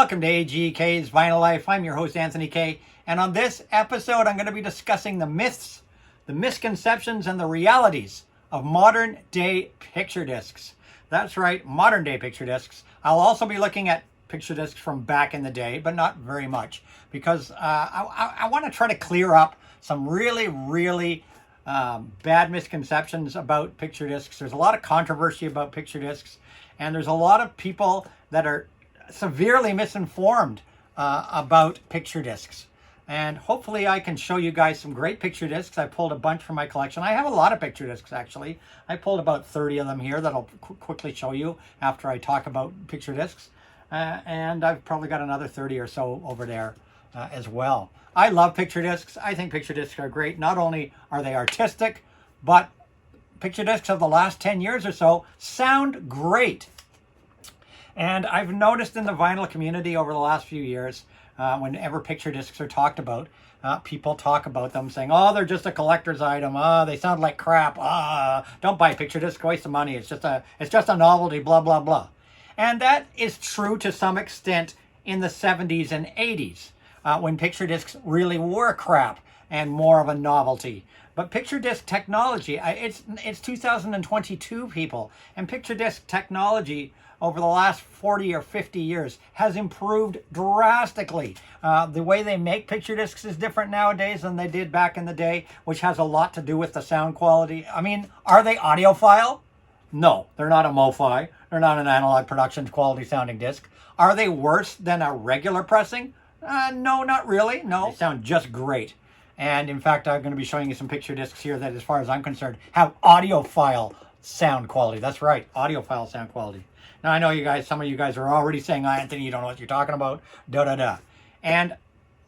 Welcome to AGK's Vinyl Life. I'm your host, Anthony K. And on this episode, I'm going to be discussing the myths, the misconceptions, and the realities of modern day picture discs. That's right, modern day picture discs. I'll also be looking at picture discs from back in the day, but not very much, because I want to try to clear up some really bad misconceptions about picture discs. There's a lot of controversy about picture discs, and there's a lot of people that are severely misinformed about picture discs. And hopefully I can show you guys some great picture discs. I pulled a bunch from my collection. I have a lot of picture discs, actually. I pulled about 30 of them here that I'll quickly show you after I talk about picture discs. And I've probably got another 30 or so over there as well. I love picture discs. I think picture discs are great. Not only are they artistic, but picture discs of the last 10 years or so sound great. And I've noticed in the vinyl community over the last few years, whenever picture discs are talked about, people talk about them saying, oh, they're just a collector's item. Oh, they sound like crap. Don't buy a picture disc, waste of money. It's just a novelty, blah, blah, blah. And that is true to some extent in the 70s and 80s, when picture discs really were crap and more of a novelty. But picture disc technology, it's 2022, people, and picture disc technology over the last 40 or 50 years has improved drastically. The way they make picture discs is different nowadays than they did back in the day, which has a lot to do with the sound quality. I mean, are they audiophile? No, they're not a MoFi. They're not an analog production quality sounding disc. Are they worse than a regular pressing? No, not really. No, they sound just great. And in fact, I'm going to be showing you some picture discs here that, as far as I'm concerned, have audiophile sound quality. That's right, audiophile sound quality. Now, I know you guys, some of you guys are already saying, Anthony, you don't know what you're talking about, da-da-da. And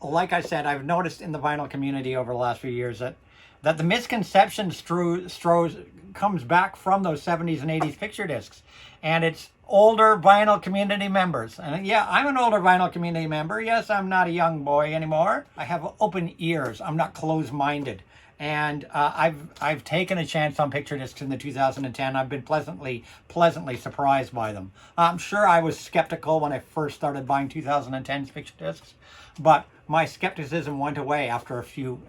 like I said, I've noticed in the vinyl community over the last few years that the misconception comes back from those 70s and 80s picture discs. And it's older vinyl community members. And yeah, I'm an older vinyl community member. Yes, I'm not a young boy anymore. I have open ears. I'm not closed-minded. And I've taken a chance on picture discs in the 2010. I've been pleasantly surprised by them. I'm sure I was skeptical when I first started buying 2010's picture discs, but my skepticism went away after a few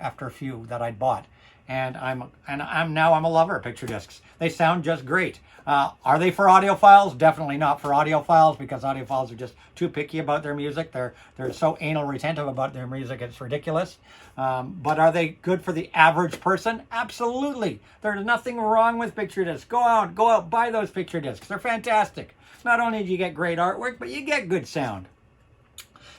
that I'd bought. And I'm now a lover of picture discs. They sound just great. Are they for audiophiles? Definitely not for audiophiles, because audiophiles are just too picky about their music. They're so anal retentive about their music, it's ridiculous. But are they good for the average person? Absolutely. There's nothing wrong with picture discs. Go out, buy those picture discs. They're fantastic. Not only do you get great artwork, but you get good sound.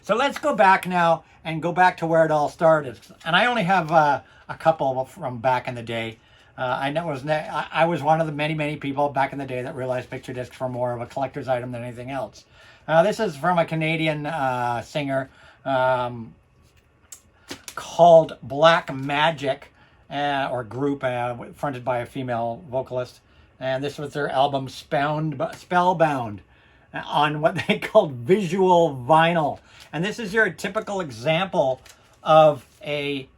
So let's go back now and go back to where it all started. And I only have a couple from back in the day. I was one of the many people back in the day that realized picture discs were more of a collector's item than anything else. This is from a Canadian singer called Black Magic, or group fronted by a female vocalist. And this was their album Spellbound, on what they called visual vinyl. And this is your typical example of a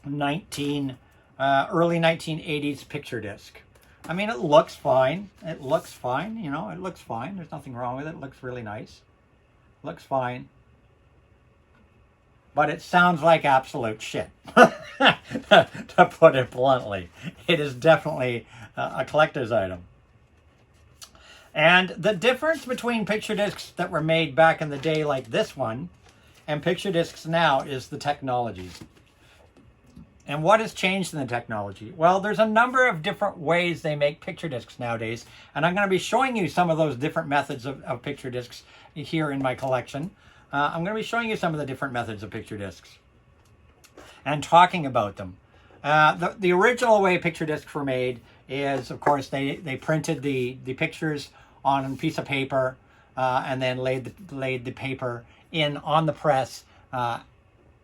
early 1980s picture disc. I mean, it looks fine. It looks fine. There's nothing wrong with it. It looks really nice. Looks fine. But it sounds like absolute shit, to put it bluntly. It is definitely a collector's item. And the difference between picture discs that were made back in the day like this one and picture discs now is the technology. And what has changed in the technology? Well, there's a number of different ways they make picture discs nowadays, and I'm going to be showing you some of those different methods of picture discs here in my collection. I'm going to be showing you some of the different methods of picture discs and talking about them. The original way picture discs were made is, of course, they printed the pictures on a piece of paper and then laid the paper in on the press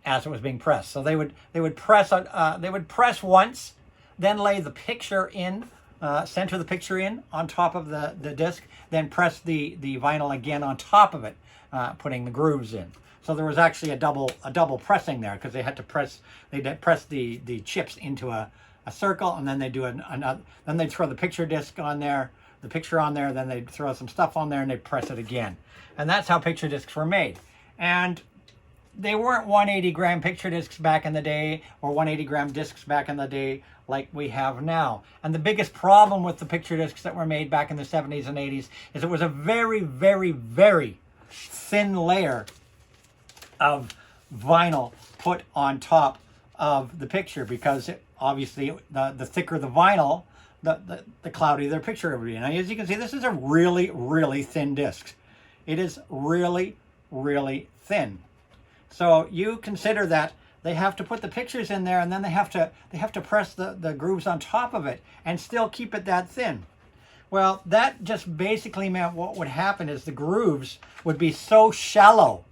as it was being pressed. So they would press once, then lay the picture in, center the picture in on top of the disc, then press the vinyl again on top of it, putting the grooves in. So there was actually a double pressing there, because they had to press the chips into a circle, and then they do another. Then they throw the picture disc on there, the picture on there, then they'd throw some stuff on there and they'd press it again. And that's how picture discs were made. And they weren't 180 gram picture discs back in the day, or 180 gram discs back in the day like we have now. And the biggest problem with the picture discs that were made back in the 70s and 80s is it was a very, very, very thin layer of vinyl put on top of the picture, because obviously the thicker the vinyl, the cloudier their picture would be. Now, as you can see, this is a really, really thin disc. It is really, really thin. So you consider that they have to put the pictures in there, and then they have to press the grooves on top of it and still keep it that thin. Well, that just basically meant what would happen is the grooves would be so shallow.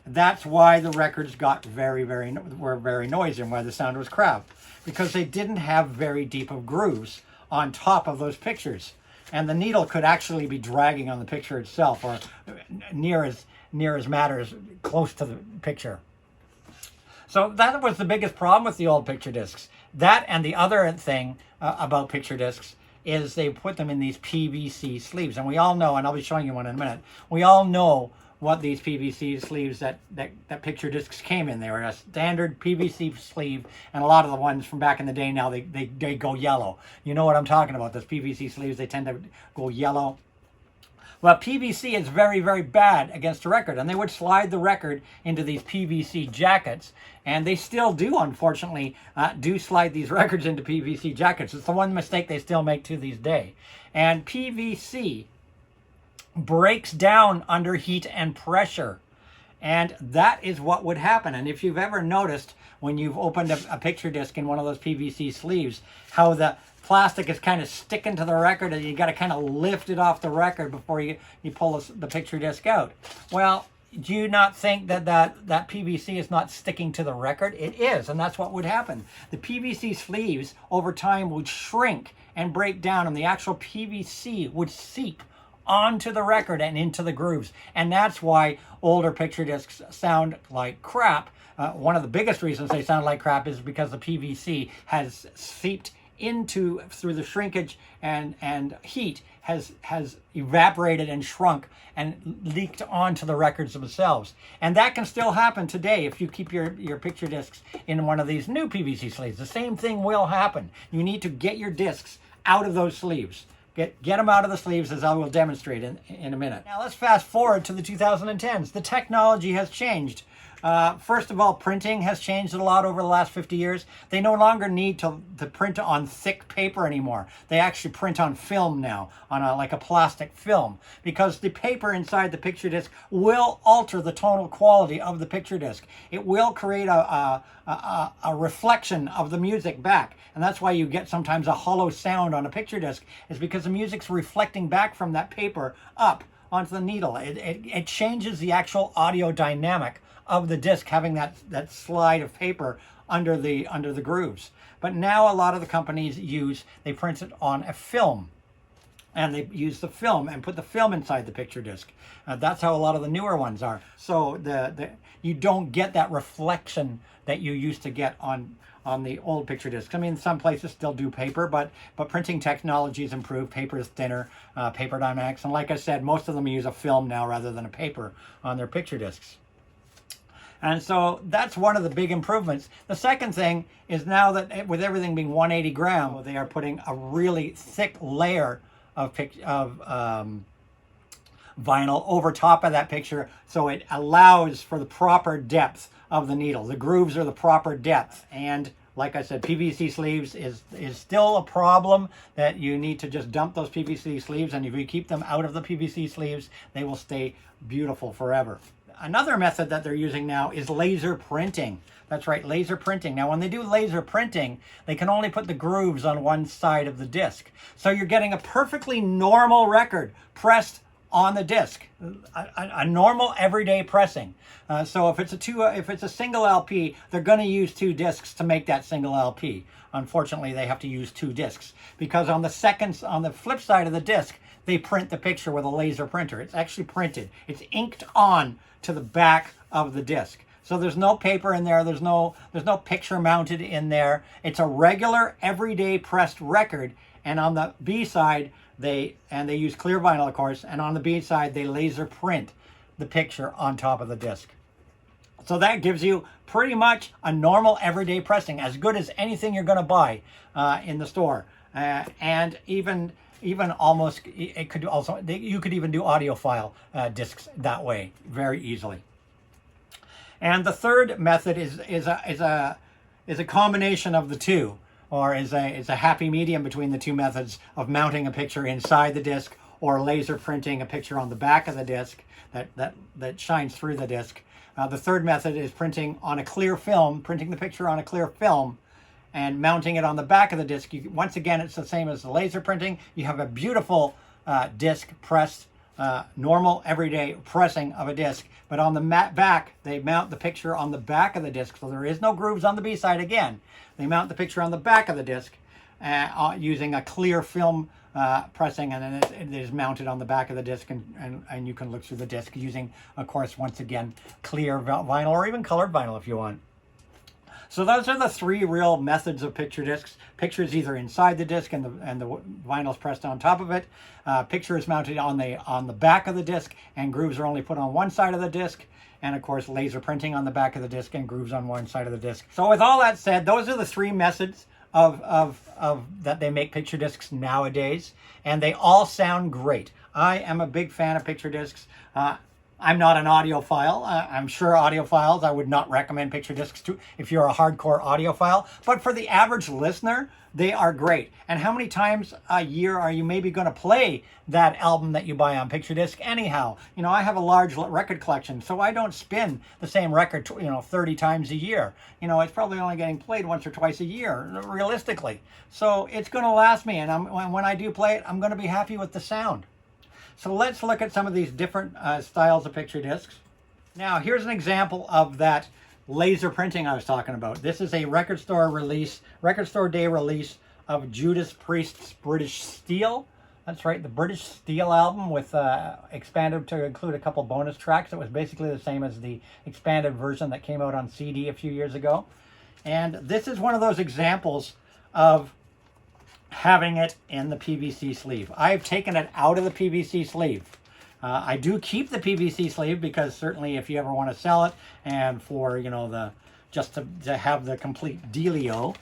That's why the records got were very noisy, and why the sound was crap, because they didn't have very deep of grooves on top of those pictures, and the needle could actually be dragging on the picture itself, or near as matters close to the picture. So that was the biggest problem with the old picture discs. That, and the other thing about picture discs is they put them in these PVC sleeves, and we all know, and I'll be showing you one in a minute, we all know what these PVC sleeves that picture discs came in. They were a standard PVC sleeve, and a lot of the ones from back in the day now, they go yellow. You know what I'm talking about, those PVC sleeves, they tend to go yellow. Well, PVC is very, very bad against a record, and they would slide the record into these PVC jackets, and they still do, unfortunately, do slide these records into PVC jackets. It's the one mistake they still make to this day. And PVC breaks down under heat and pressure, and that is what would happen. And if you've ever noticed, when you've opened a picture disc in one of those PVC sleeves, how the plastic is kind of sticking to the record, and you got to kind of lift it off the record before you pull the picture disc out. Well, do you not think that PVC is not sticking to the record? It is, and that's what would happen. The PVC sleeves over time would shrink and break down, and the actual PVC would seep onto the record and into the grooves. And that's why older picture discs sound like crap. One of the biggest reasons they sound like crap is because the PVC has seeped through the shrinkage and heat has evaporated and shrunk and leaked onto the records themselves. And that can still happen today if you keep your picture discs in one of these new PVC sleeves. The same thing will happen. You need to get your discs out of those sleeves. Get them out of the sleeves, as I will demonstrate in a minute. Now let's fast forward to the 2010s. The technology has changed. First of all, printing has changed a lot over the last 50 years. They no longer need to print on thick paper anymore. They actually print on film now, on like a plastic film, because the paper inside the picture disc will alter the tonal quality of the picture disc. It will create a reflection of the music back, and that's why you get sometimes a hollow sound on a picture disc, is because the music's reflecting back from that paper up onto the needle. It changes the actual audio dynamic of the disc, having that slide of paper under the grooves. But now a lot of the companies they print it on a film, and they use the film and put the film inside the picture disc. That's how a lot of the newer ones are. So you don't get that reflection that you used to get on the old picture discs. I mean, some places still do paper, but printing technology has improved. Paper is thinner, paper dynamics, and like I said, most of them use a film now rather than a paper on their picture discs. And so that's one of the big improvements. The second thing is, now that with everything being 180 gram, they are putting a really thick layer of vinyl over top of that picture, so it allows for the proper depth of the needle. The grooves are the proper depth. And like I said, PVC sleeves is still a problem, that you need to just dump those PVC sleeves, and if you keep them out of the PVC sleeves, they will stay beautiful forever. Another method that they're using now is laser printing. That's right, laser printing. Now, when they do laser printing, they can only put the grooves on one side of the disc. So you're getting a perfectly normal record pressed on the disc, a normal everyday pressing. So if it's a single LP, they're going to use two discs to make that single LP. Unfortunately, they have to use two discs, because on the flip side of the disc, they print the picture with a laser printer. It's actually printed. It's inked on to the back of the disc. So there's no paper in there. There's no picture mounted in there. It's a regular everyday pressed record. And on the B side, they use clear vinyl, of course, and on the B side they laser print the picture on top of the disc. So that gives you pretty much a normal everyday pressing, as good as anything you're going to buy in the store, and even almost, it could also, you could even do audiophile discs that way very easily. And the third method is a combination of the two, or is a happy medium between the two methods of mounting a picture inside the disc or laser printing a picture on the back of the disc that shines through the disc. The third method is printing on a clear film, printing the picture on a clear film and mounting it on the back of the disc. Once again, it's the same as the laser printing. You have a beautiful disc pressed, normal everyday pressing of a disc, but on the back, they mount the picture on the back of the disc, so there is no grooves on the B side again. They mount the picture on the back of the disc using a clear film pressing, and then it is mounted on the back of the disc, and you can look through the disc using, of course, once again, clear vinyl or even colored vinyl if you want. So those are the three real methods of picture discs. Pictures either inside the disc and the vinyl is pressed on top of it. Picture is mounted on the back of the disc, and grooves are only put on one side of the disc. And of course, laser printing on the back of the disc and grooves on one side of the disc. So with all that said, those are the three methods of that they make picture discs nowadays, and they all sound great. I am a big fan of picture discs. I'm not an audiophile. I'm sure audiophiles, I would not recommend picture discs to if you're a hardcore audiophile, but for the average listener, they are great. And how many times a year are you maybe going to play that album that you buy on picture disc anyhow? You know, I have a large record collection, so I don't spin the same record 30 times a year. You know, it's probably only getting played once or twice a year, realistically. So it's going to last me, and when I do play it, I'm going to be happy with the sound. So let's look at some of these different styles of picture discs. Now, here's an example of that laser printing I was talking about. This is a record store day release of Judas Priest's British Steel. That's right, the British Steel album with expanded to include a couple bonus tracks. It was basically the same as the expanded version that came out on CD a few years ago. And this is one of those examples of having it in the PVC sleeve. I've taken it out of the PVC sleeve. I do keep the PVC sleeve because certainly if you ever want to sell it and for, just to have the complete dealio,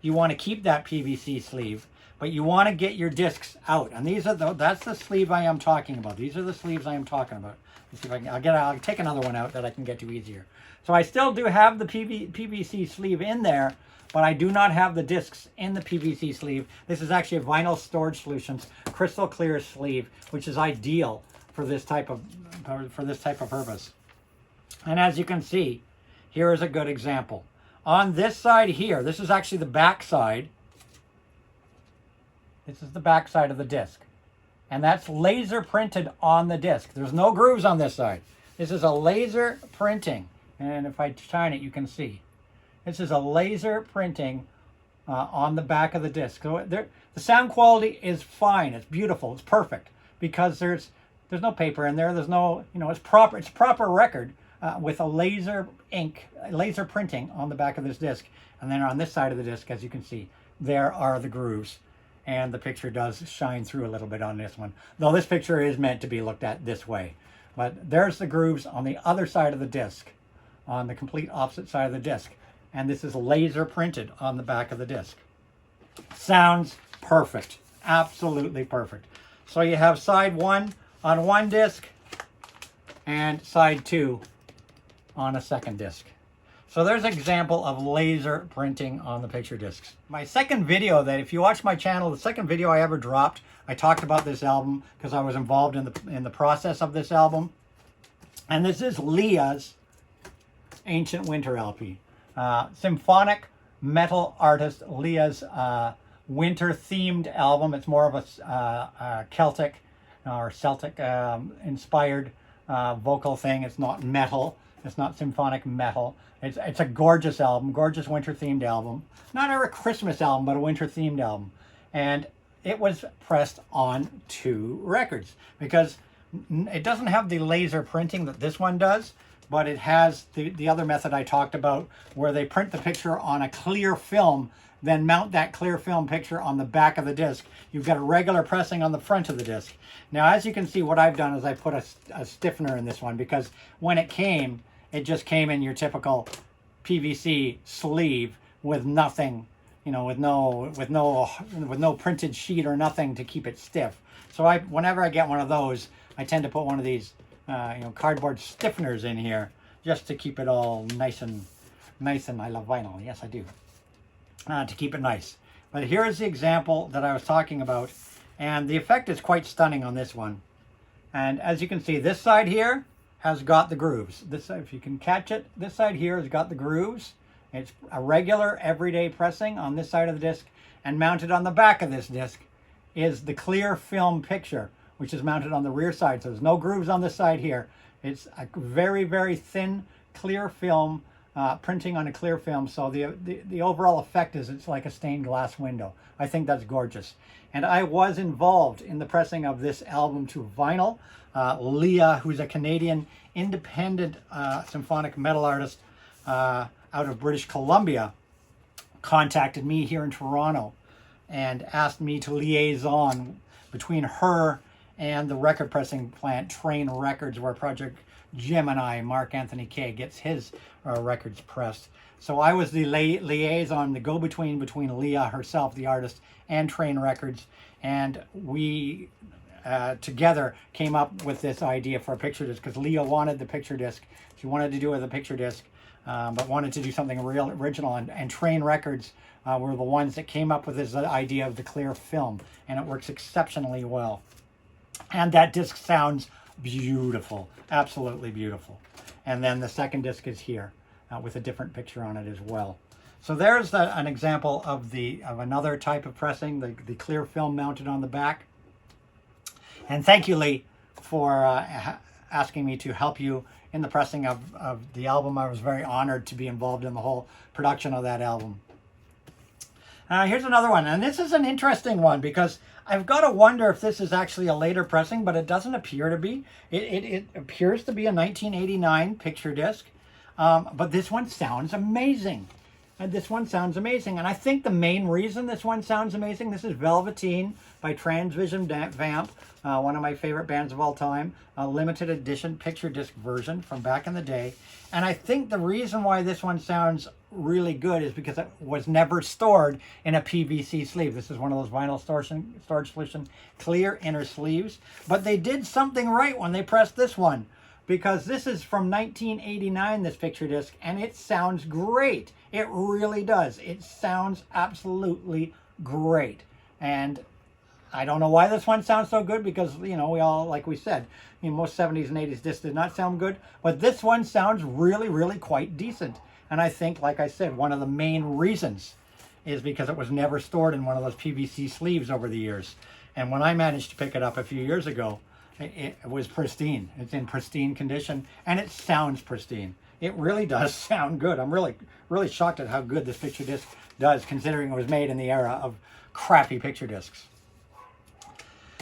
you want to keep that PVC sleeve, but you want to get your discs out. And that's the sleeve I am talking about. These are the sleeves I am talking about. Let's see if I can, I'll take another one out that I can get to easier. So I still do have the PVC sleeve in there, but I do not have the discs in the PVC sleeve. This is actually a Vinyl Storage Solutions crystal clear sleeve, which is ideal for this type of purpose. And as you can see, here is a good example. On this side here, this is actually the back side. This is the back side of the disc. And that's laser printed on the disc. There's no grooves on this side. This is a laser printing. And if I shine it, you can see. This is a laser printing on the back of the disc. So the sound quality is fine. It's beautiful. It's perfect because there's no paper in there. There's no, it's proper. It's a proper record with a laser printing on the back of this disc. And then on this side of the disc, as you can see, there are the grooves. And the picture does shine through a little bit on this one. Though this picture is meant to be looked at this way. But there's the grooves on the other side of the disc, on the complete opposite side of the disc. And this is laser printed on the back of the disc. Sounds perfect. Absolutely perfect. So you have side one on one disc and side two on a second disc. So there's an example of laser printing on the picture discs. My second video that, if you watch my channel, the second video I ever dropped, I talked about this album because I was involved in the process of this album. And this is Leah's Ancient Winter LP. Symphonic metal artist Leah's winter-themed album. It's more of a Celtic or Celtic inspired vocal thing. It's not metal. It's not symphonic metal. It's a gorgeous album, gorgeous winter-themed album. Not a Christmas album, but a winter-themed album. And it was pressed on 2 records because it doesn't have the laser printing that this one does, but it has the other method I talked about where they print the picture on a clear film then mount that clear film picture on the back of the disc. You've got a regular pressing on the front of the disc. Now, as you can see, what I've done is I put a stiffener in this one, because when it came, it just came in your typical PVC sleeve with nothing, you know, with no printed sheet or nothing to keep it stiff. So whenever I get one of those, I tend to put one of these cardboard stiffeners in here just to keep it all nice and I love vinyl. Yes, I do. To keep it nice. But here is the example that I was talking about, and the effect is quite stunning on this one. And as you can see, this side here has got the grooves. This side, if you can catch it, this side here has got the grooves. It's a regular everyday pressing on this side of the disc, and mounted on the back of this disc is the clear film picture, which is mounted on the rear side. So there's no grooves on this side here. It's a very, very thin, clear film, printing on a clear film. So the overall effect is it's like a stained glass window. I think that's gorgeous. And I was involved in the pressing of this album to vinyl. Leah, who's a Canadian independent symphonic metal artist out of British Columbia, contacted me here in Toronto and asked me to liaison between her and the record pressing plant, Train Records, where Project Gemini, Mark Anthony Kay, gets his records pressed. So I was the liaison, the go-between between Leah herself, the artist, and Train Records, and we together came up with this idea for a picture disc, because Leah wanted the picture disc. She wanted to do it with a picture disc, but wanted to do something real original, and Train Records were the ones that came up with this idea of the clear film, and it works exceptionally well. And that disc sounds beautiful, absolutely beautiful. And then the second disc is here with a different picture on it as well. So there's an example of another type of pressing, the clear film mounted on the back. And thank you, Lee, for asking me to help you in the pressing of the album. I was very honored to be involved in the whole production of that album. Here's another one, and this is an interesting one, because I've got to wonder if this is actually a later pressing, but it doesn't appear to be. It appears to be a 1989 picture disc, but this one sounds amazing. And this one sounds amazing. And I think the main reason this one sounds amazing, this is Velveteen by Transvision Vamp, one of my favorite bands of all time, a limited edition picture disc version from back in the day. And I think the reason why this one sounds really good is because it was never stored in a PVC sleeve. This is one of those vinyl storage solution clear inner sleeves. But they did something right when they pressed this one, because this is from 1989, this picture disc, and it sounds great. It really does. It sounds absolutely great. And I don't know why this one sounds so good, because, you know, we all, like we said, most 70s and 80s discs did not sound good, but this one sounds really, really quite decent. And I think, like I said, one of the main reasons is because it was never stored in one of those PVC sleeves over the years. And when I managed to pick it up a few years ago, it was pristine. It's in pristine condition, and it sounds pristine. It really does sound good. I'm really, really shocked at how good this picture disc does, considering it was made in the era of crappy picture discs.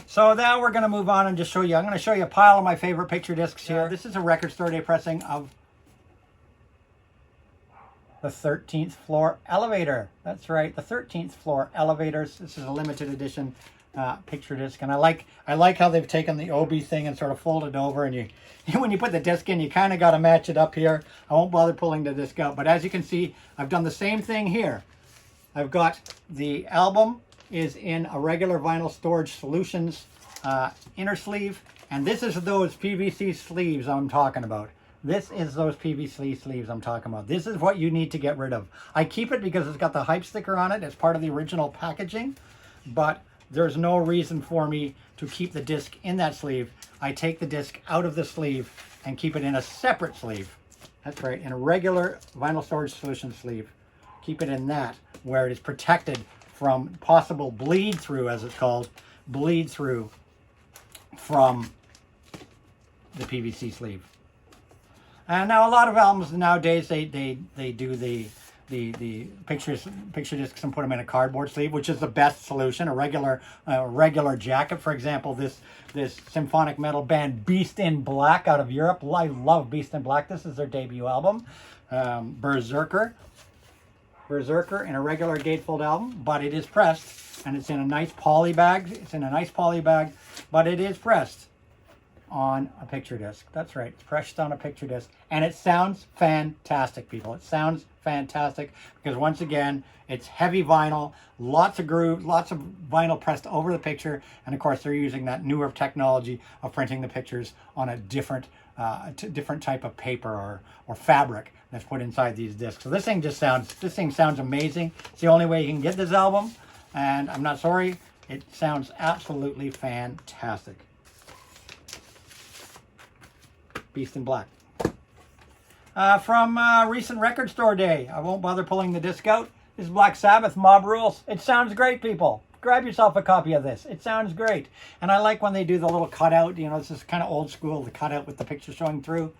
So now we're going to move on and just show you. I'm going to show you a pile of my favorite picture discs here. This is a Record Store Day pressing of the 13th Floor Elevator. That's right, the 13th Floor Elevators. This is a limited edition picture disc, and I like how they've taken the OB thing and sort of folded over, and when you put the disc in, you kind of got to match it up here. I won't bother pulling the disc out, but as you can see, I've done the same thing here. I've got the album is in a regular vinyl storage solutions inner sleeve, and this is those PVC sleeves I'm talking about. This is those PVC sleeves I'm talking about. This is what you need to get rid of. I keep it because it's got the hype sticker on it. It's part of the original packaging, but there's no reason for me to keep the disc in that sleeve. I take the disc out of the sleeve and keep it in a separate sleeve. That's right, in a regular vinyl storage solution sleeve. Keep it in that, where it is protected from possible bleed through, as it's called, bleed through from the PVC sleeve. And now a lot of albums nowadays, they do the picture discs and put them in a cardboard sleeve, which is the best solution. A regular jacket, for example, this symphonic metal band Beast in Black out of Europe. I love Beast in Black. This is their debut album, Berserker. Berserker in a regular gatefold album, but it is pressed, and it's in a nice poly bag. It's in a nice poly bag, but it is pressed on a picture disc. That's right, it's pressed on a picture disc, and it sounds fantastic, people. It sounds fantastic because, once again, it's heavy vinyl, lots of groove, lots of vinyl pressed over the picture, and of course they're using that newer technology of printing the pictures on a different type of paper or fabric that's put inside these discs. So this thing sounds amazing. It's the only way you can get this album, and I'm not sorry, it sounds absolutely fantastic. Beast in Black. From recent record store day, I won't bother pulling the disc out. This is Black Sabbath, Mob Rules. It sounds great, people. Grab yourself a copy of this. It sounds great. And I like when they do the little cutout. You know, this is kind of old school, the cutout with the picture showing through.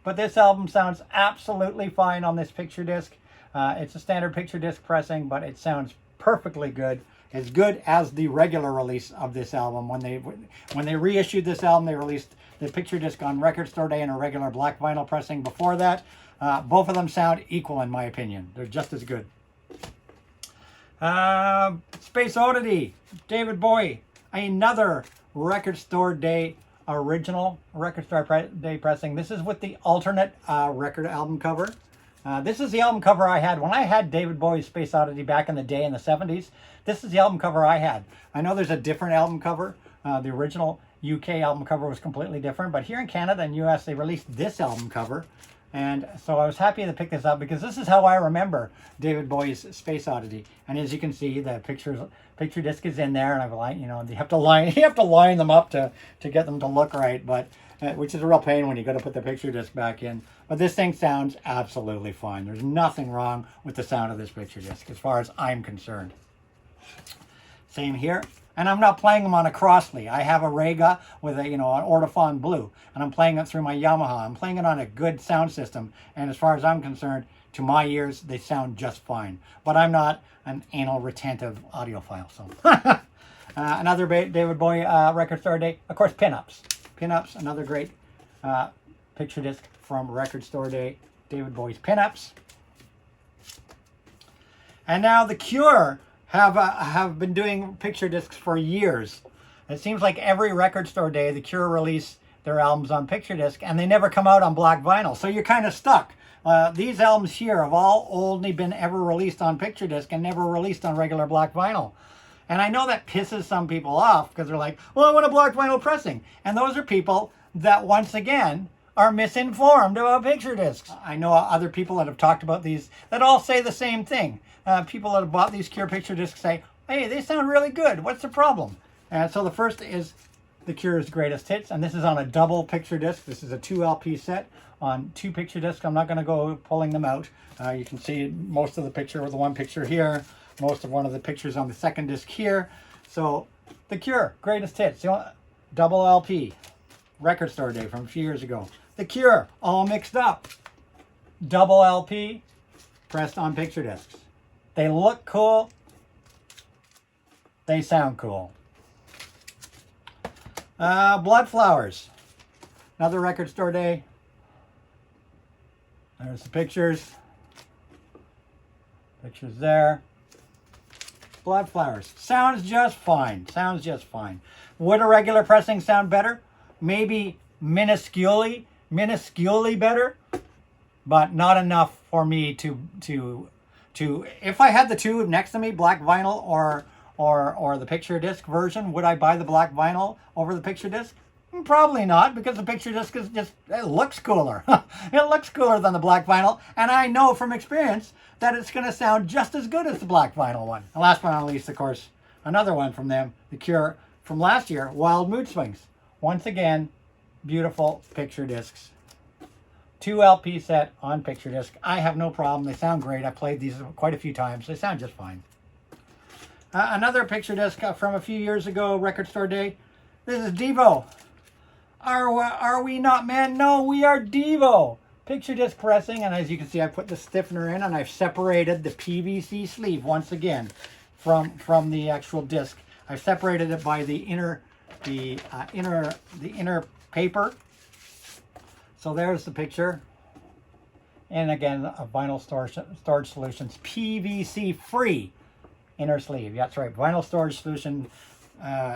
But this album sounds absolutely fine on this picture disc. It's a standard picture disc pressing, but it sounds perfectly good. As good as the regular release of this album. When they reissued this album, they released the picture disc on record store day and a regular black vinyl pressing before that. Both of them sound equal, in my opinion. They're just as good. Space Oddity, David Bowie, another record store day original record store day pressing. This is with the alternate record album cover. This is the album cover I had when I had David Bowie's Space Oddity back in the day in the 70s. This is the album cover I had. I know there's a different album cover. The original UK album cover was completely different, but here in Canada and US they released this album cover. And so I was happy to pick this up because this is how I remember David Bowie's Space Oddity. And as you can see, the picture disc is in there, and I've you have to line them up to get them to look right, but which is a real pain when you got to put the picture disc back in. But this thing sounds absolutely fine. There's nothing wrong with the sound of this picture disc as far as I'm concerned. Same here. And I'm not playing them on a Crossley. I have a Rega with an Ortofon Blue, and I'm playing it through my Yamaha. I'm playing it on a good sound system, and as far as I'm concerned, to my ears, they sound just fine. But I'm not an anal retentive audiophile, so. Another David Bowie record store day, of course, Pinups. Pinups, another great picture disc from record store day, David Bowie's Pinups. And now The Cure have been doing picture discs for years. It seems like every record store day, The Cure release their albums on picture disc, and they never come out on black vinyl. So you're kind of stuck. These albums here have all only been ever released on picture disc and never released on regular black vinyl. And I know that pisses some people off because they're like, well, I want a black vinyl pressing. And those are people that, once again, are misinformed about picture discs. I know other people that have talked about these that all say the same thing. People that have bought these Cure picture discs say, hey, they sound really good. What's the problem? And so the first is The Cure's Greatest Hits, and this is on a double picture disc. This is a 2 LP set on 2 picture discs. I'm not going to go pulling them out. You can see most of the picture with the one picture here, most of one of the pictures on the second disc here. So The Cure, Greatest Hits, double LP, record store day from a few years ago. The Cure, all mixed up, double LP, pressed on picture discs. They look cool. They sound cool. Blood Flowers. Another record store day. There's the pictures. Pictures there. Blood Flowers. Sounds just fine. Sounds just fine. Would a regular pressing sound better? Maybe minusculely better, but not enough for me to if I had the two next to me, black vinyl or the picture disc version, would I buy the black vinyl over the picture disc? Probably not, because the picture disc is it looks cooler. It looks cooler than the black vinyl, and I know from experience that it's going to sound just as good as the black vinyl one. And last but not least, of course, another one from them, The Cure from last year, Wild Mood Swings. Once again, beautiful picture discs. 2 LP set on picture disc. I have no problem. They sound great. I played these quite a few times. They sound just fine. Another picture disc from a few years ago, record store day. This is Devo. Are we not, man? No, we are Devo. Picture disc pressing, and as you can see, I put the stiffener in, and I've separated the PVC sleeve once again from the actual disc. I've separated it by the inner paper. So there's the picture And again, a vinyl storage solutions, PVC free inner sleeve. That's right, vinyl storage solution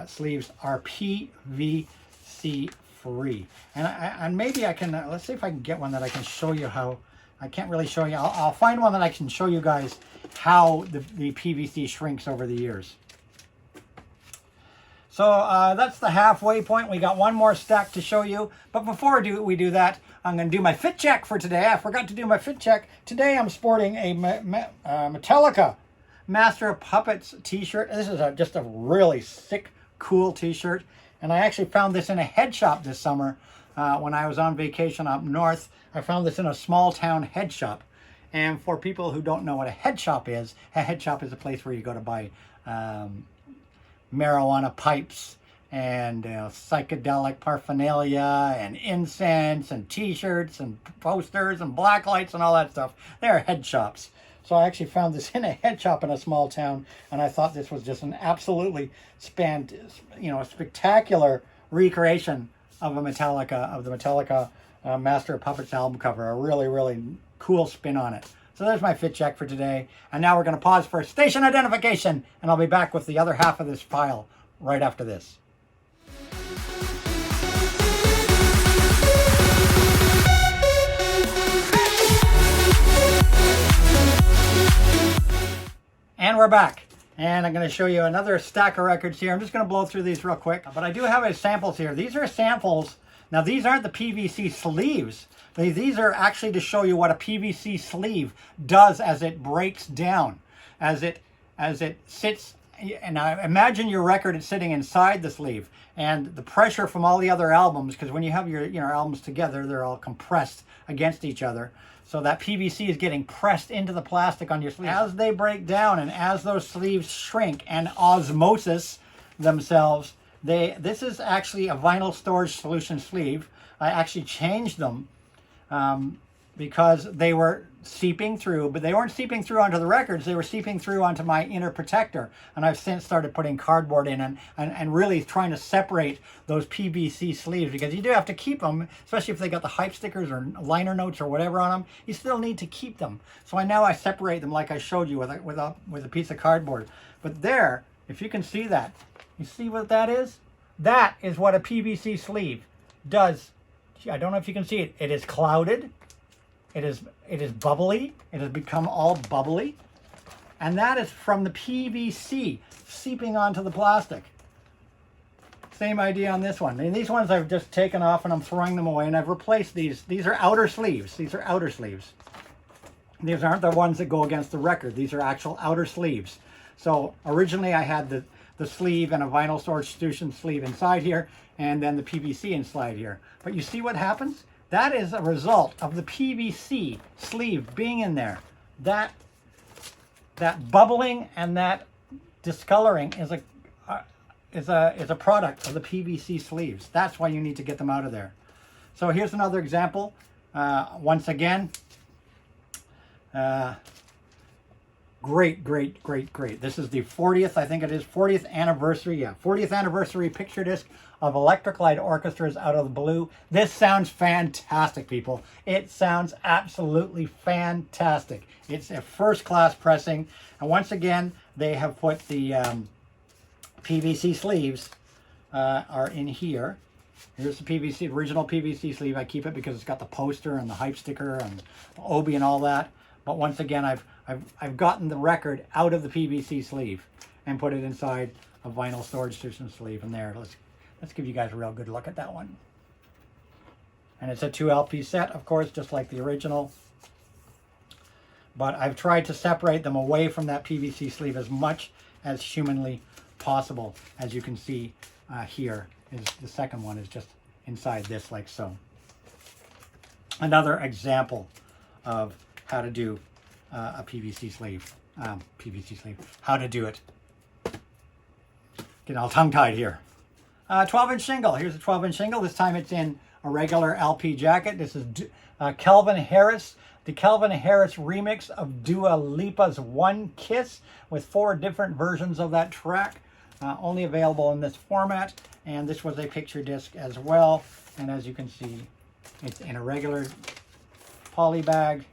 sleeves are PVC free. And maybe I can, let's see if I can get one that I can show you how. I can't really show you. I'll find one that I can show you guys how the PVC shrinks over the years. So that's the halfway point. We got one more stack to show you. But before we do that, I'm going to do my fit check for today. I forgot to do my fit check. Today I'm sporting a Metallica Master of Puppets t-shirt. This is just a really sick, cool t-shirt. And I actually found this in a head shop this summer when I was on vacation up north. I found this in a small town head shop. And for people who don't know what a head shop is a place where you go to buy marijuana pipes and psychedelic paraphernalia and incense and t-shirts and posters and black lights and all that stuff. They're head shops. So I actually found this in a head shop in a small town, and I thought this was just an absolutely spectacular recreation of the Metallica Master of Puppets album cover. A really, really cool spin on it. So there's my fit check for today. And now we're going to pause for station identification, and I'll be back with the other half of this file right after this. And we're back. And I'm going to show you another stack of records here. I'm just going to blow through these real quick. But I do have samples here. These are samples. Now, these aren't the PVC sleeves. These are actually to show you what a PVC sleeve does as it breaks down, as it sits. And now imagine your record is sitting inside the sleeve, and the pressure from all the other albums, because when you have your albums together, they're all compressed against each other. So that PVC is getting pressed into the plastic on your sleeve. As they break down and as those sleeves shrink and osmosis themselves, this is actually a vinyl storage solution sleeve. I actually changed them because they were seeping through, but they weren't seeping through onto the records. They were seeping through onto my inner protector. And I've since started putting cardboard in and really trying to separate those PVC sleeves, because you do have to keep them, especially if they got the hype stickers or liner notes or whatever on them. You still need to keep them. So I separate them like I showed you with a piece of cardboard. But there, if you can see that, you see what that is? That is what a PVC sleeve does. I don't know if you can see it. It is clouded. It is bubbly. It has become all bubbly. And that is from the PVC seeping onto the plastic. Same idea on this one. And these ones I've just taken off and I'm throwing them away, and I've replaced these. These are outer sleeves. These are outer sleeves. These aren't the ones that go against the record. These are actual outer sleeves. So originally I had the sleeve and a vinyl storage solution sleeve inside here, and then the PVC inside here. But you see what happens? That is a result of the PVC sleeve being in there. That bubbling and that discoloring is a product of the PVC sleeves. That's why you need to get them out of there. So here's another example. Once again, great. This is the 40th, I think it is, 40th anniversary. Yeah, 40th anniversary picture disc of Electric Light Orchestra's Out of the Blue. This sounds fantastic, people. It sounds absolutely fantastic. It's a first-class pressing. And once again, they have put the PVC sleeves are in here. Here's the PVC, original PVC sleeve. I keep it because it's got the poster and the hype sticker and the Obi and all that. But once again, I've gotten the record out of the PVC sleeve and put it inside a vinyl storage solution sleeve. And there, let's give you guys a real good look at that one. And it's a 2 LP set, of course, just like the original. But I've tried to separate them away from that PVC sleeve as much as humanly possible. As you can see here, is the second one is just inside this, like so. Another example of how to do a PVC sleeve. How to do it. Getting all tongue-tied here. 12-inch shingle. Here's a 12-inch shingle. This time it's in a regular LP jacket. This is Calvin Harris. The Calvin Harris remix of Dua Lipa's One Kiss with 4 different versions of that track. Only available in this format. And this was a picture disc as well. And as you can see, it's in a regular poly bag.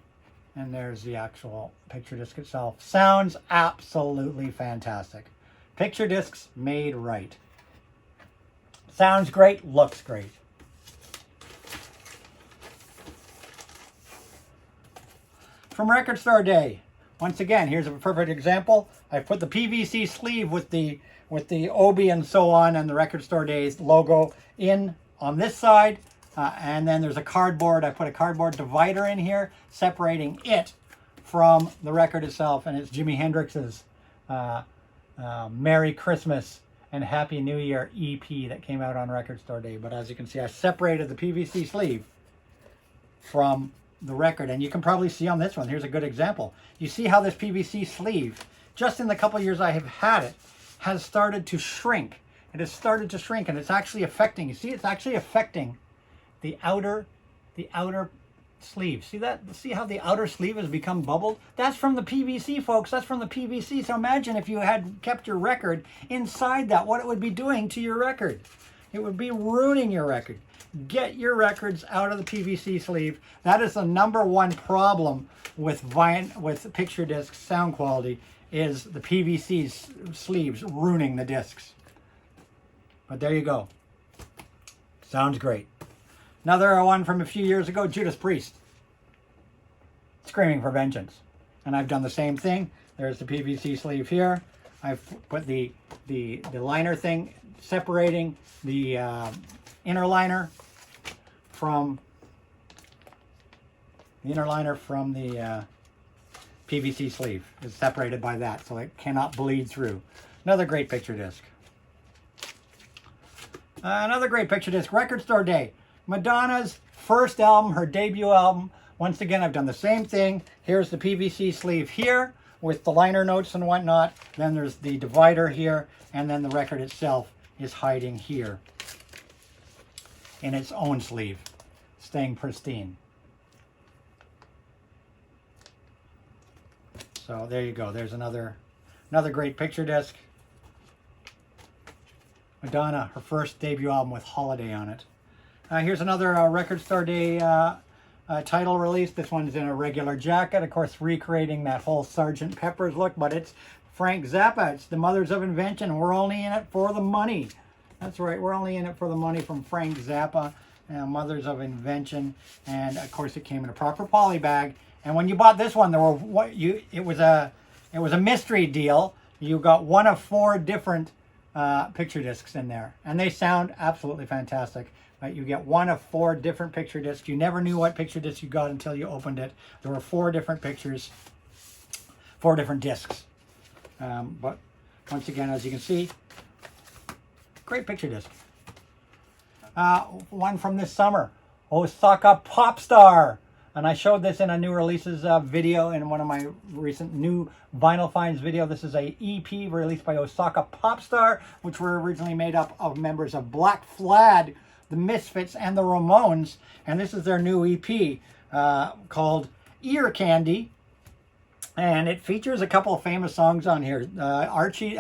And there's the actual picture disc itself. Sounds absolutely fantastic. Picture discs made right. Sounds great, looks great. From Record Store Day. Once again, here's a perfect example. I put the PVC sleeve with the Obi and so on and the Record Store Days logo in on this side. And then there's a cardboard. I put a cardboard divider in here, separating it from the record itself. And it's Jimi Hendrix's Merry Christmas and Happy New Year EP that came out on Record Store Day. But as you can see, I separated the PVC sleeve from the record. And you can probably see on this one, here's a good example. You see how this PVC sleeve, just in the couple years I have had it, has started to shrink. It has started to shrink, and it's actually affecting, you see, it's actually affecting the outer sleeve. See that? See how the outer sleeve has become bubbled? That's from the PVC, folks. That's from the PVC. So imagine if you had kept your record inside that, what it would be doing to your record. It would be ruining your record. Get your records out of the PVC sleeve. That is the #1 problem with picture disc sound quality, is the PVC sleeves ruining the discs. But there you go. Sounds great. Another one from a few years ago, Judas Priest, Screaming for Vengeance. And I've done the same thing. There's the PVC sleeve here. I've put the liner thing, separating the inner liner from the PVC sleeve. It's separated by that, so it cannot bleed through. Another great picture disc. Another great picture disc, Record Store Day. Madonna's first album, her debut album. Once again, I've done the same thing. Here's the PVC sleeve here with the liner notes and whatnot. Then there's the divider here, and then the record itself is hiding here in its own sleeve, staying pristine. So there you go. There's another great picture disc. Madonna, her first debut album with Holiday on it. Here's another Record Store Day title release. This one's in a regular jacket, of course, recreating that whole Sgt. Pepper's look, but it's Frank Zappa. It's the Mothers of Invention. We're only in it for the money. That's right, we're only in it for the money from Frank Zappa, Mothers of Invention. And of course, it came in a proper poly bag. And when you bought this one, it was a mystery deal. You got one of 4 different picture discs in there, and they sound absolutely fantastic. You get one of 4 different picture discs. You never knew what picture disc you got until you opened it. There were 4 different pictures, 4 different discs. But once again, as you can see, great picture disc. One from this summer, Osaka Popstar. And I showed this in a new releases video in one of my recent new vinyl finds video. This is a EP released by Osaka Popstar, which were originally made up of members of Black Flag, the Misfits, and the Ramones. And this is their new EP called Ear Candy. And it features a couple of famous songs on here. Archie,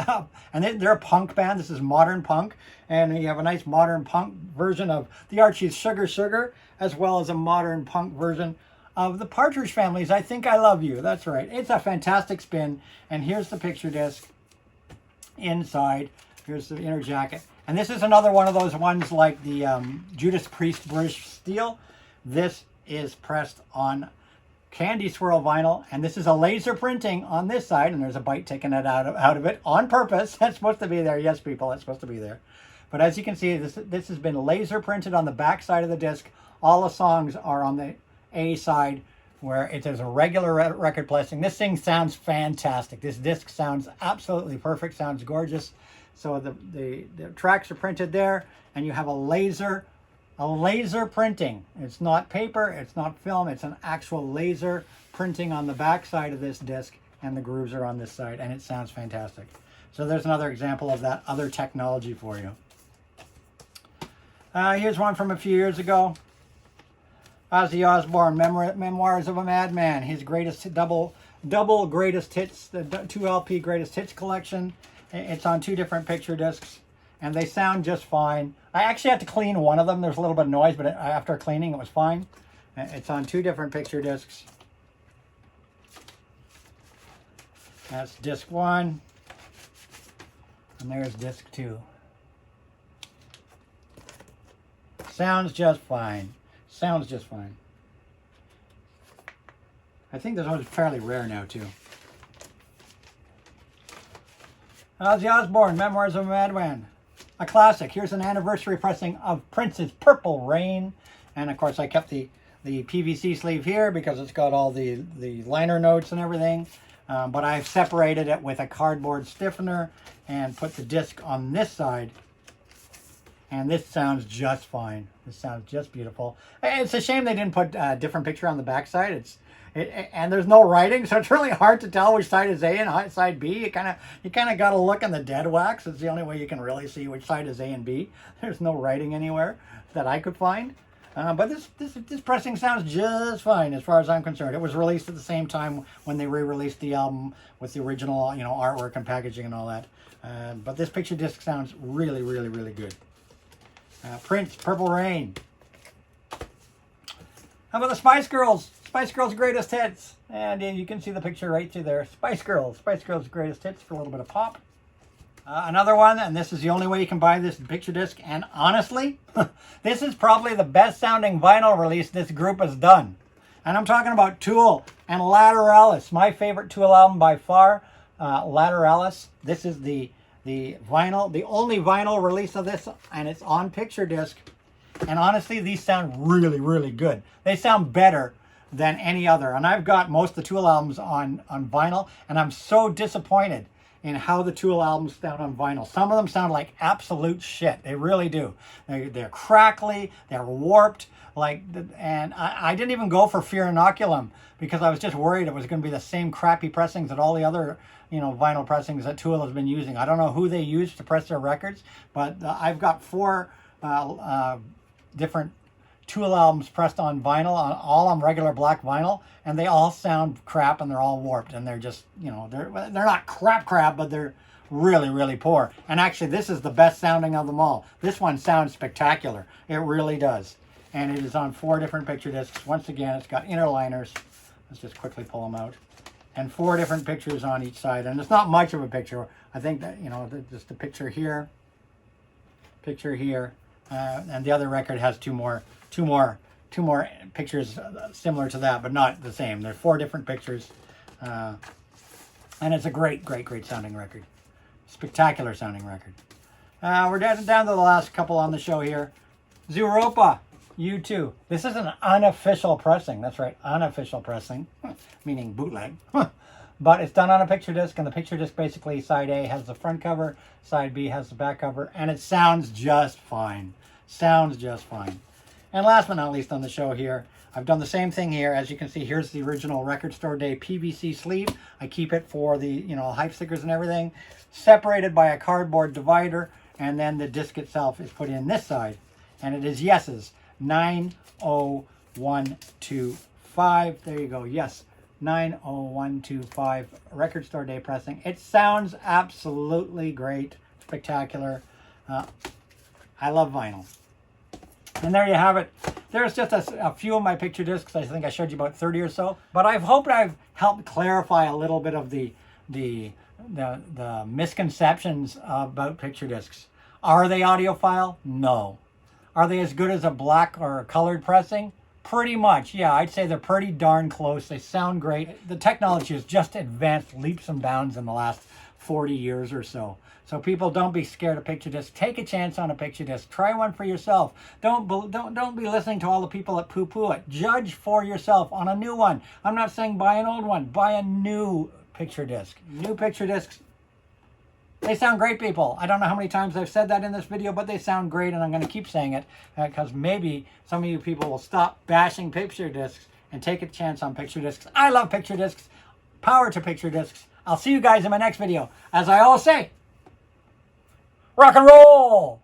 and they're a punk band. This is modern punk. And you have a nice modern punk version of the Archie's Sugar Sugar, as well as a modern punk version of the Partridge Family's I Think I Love You. That's right. It's a fantastic spin. And here's the picture disc inside. Here's the inner jacket. And this is another one of those ones like the Judas Priest British Steel. This is pressed on candy swirl vinyl, and this is a laser printing on this side, and there's a bite taken out of it on purpose. That's supposed to be there. Yes, people, that's supposed to be there. But as you can see, this has been laser printed on the back side of the disc. All the songs are on the A side, where it is a regular record plasting. This thing sounds fantastic. This disc sounds absolutely perfect, sounds gorgeous. So the tracks are printed there, and you have a laser printing. It's not paper, it's not film, it's an actual laser printing on the back side of this disc, and the grooves are on this side, and it sounds fantastic. So there's another example of that other technology for you. Here's one from a few years ago. Ozzy Osbourne, Memoirs of a Madman, his greatest double greatest hits, the 2 LP greatest hits collection. It's on 2 different picture discs, and they sound just fine. I actually had to clean one of them. There's a little bit of noise, but after cleaning, it was fine. It's on 2 different picture discs. That's disc 1. And there's disc 2. Sounds just fine. Sounds just fine. I think this one's fairly rare now, too. Ozzy Osbourne, Memoirs of a Madman. A classic. Here's an anniversary pressing of Prince's Purple Rain. And, of course, I kept the PVC sleeve here because it's got all the liner notes and everything. But I've separated it with a cardboard stiffener and put the disc on this side. And this sounds just fine. This sounds just beautiful. It's a shame they didn't put a different picture on the back side. And there's no writing, so it's really hard to tell which side is A and side B. You kind of got to look in the dead wax. It's the only way you can really see which side is A and B. There's no writing anywhere that I could find. But this pressing sounds just fine as far as I'm concerned. It was released at the same time when they re-released the album with the original, artwork and packaging and all that. But this picture disc sounds really, really, really good. Prince, Purple Rain. How about the Spice Girls? Spice Girls Greatest Hits. And you can see the picture right through there. Spice Girls Greatest Hits for a little bit of pop. Another one, and this is the only way you can buy this picture disc. And honestly, this is probably the best sounding vinyl release this group has done. And I'm talking about Tool and Lateralis. My favorite Tool album by far, Lateralis. This is the vinyl, the only vinyl release of this, and it's on picture disc. And honestly, these sound really, really good. They sound better than any other. And I've got most of the Tool albums on vinyl, and I'm so disappointed in how the Tool albums sound on vinyl. Some of them sound like absolute shit. They really do. They're crackly, they're warped, and I didn't even go for Fear Inoculum because I was just worried it was going to be the same crappy pressings that all the other vinyl pressings that Tool has been using. I don't know who they use to press their records, but I've got 4 different Tool albums pressed on vinyl, all on regular black vinyl, and they all sound crap and they're all warped, and they're just, they're not crap, but they're really, really poor. And actually, this is the best sounding of them all. This one sounds spectacular. It really does. And it is on 4 different picture discs. Once again, it's got inner liners. Let's just quickly pull them out. And 4 different pictures on each side. And it's not much of a picture. I think that, just a picture here, and the other record has two more pictures similar to that, but not the same. There are 4 different pictures, and it's a great sounding record, spectacular sounding record. We're down to the last couple on the show here. Zooropa, U2. This is an unofficial pressing. That's right, unofficial pressing, meaning bootleg. But it's done on a picture disc, and the picture disc basically, side A has the front cover, side B has the back cover, and it sounds just fine. Sounds just fine. And last but not least on the show here, I've done the same thing here. As you can see, here's the original Record Store Day PVC sleeve. I keep it for the, hype stickers and everything, separated by a cardboard divider, and then the disc itself is put in this side. And it is Yes's 90125. There you go. Yes. 90125 Record Store Day pressing. It sounds absolutely great, spectacular. I love vinyl. And there you have it. There's just a few of my picture discs. I think I showed you about 30 or so. But I hope I've helped clarify a little bit of the misconceptions about picture discs. Are they audiophile? No. Are they as good as a black or a colored pressing? Pretty much, yeah. I'd say they're pretty darn close. They sound great. The technology has just advanced leaps and bounds in the last 40 years or so. So people, don't be scared of picture discs. Take a chance on a picture disc. Try one for yourself. Don't be listening to all the people that poo-poo it. Judge for yourself on a new one. I'm not saying buy an old one. Buy a new picture disc. New picture discs, they sound great, people. I don't know how many times I've said that in this video, but they sound great, and I'm going to keep saying it because maybe some of you people will stop bashing picture discs and take a chance on picture discs. I love picture discs. Power to picture discs. I'll see you guys in my next video. As I always say, rock and roll!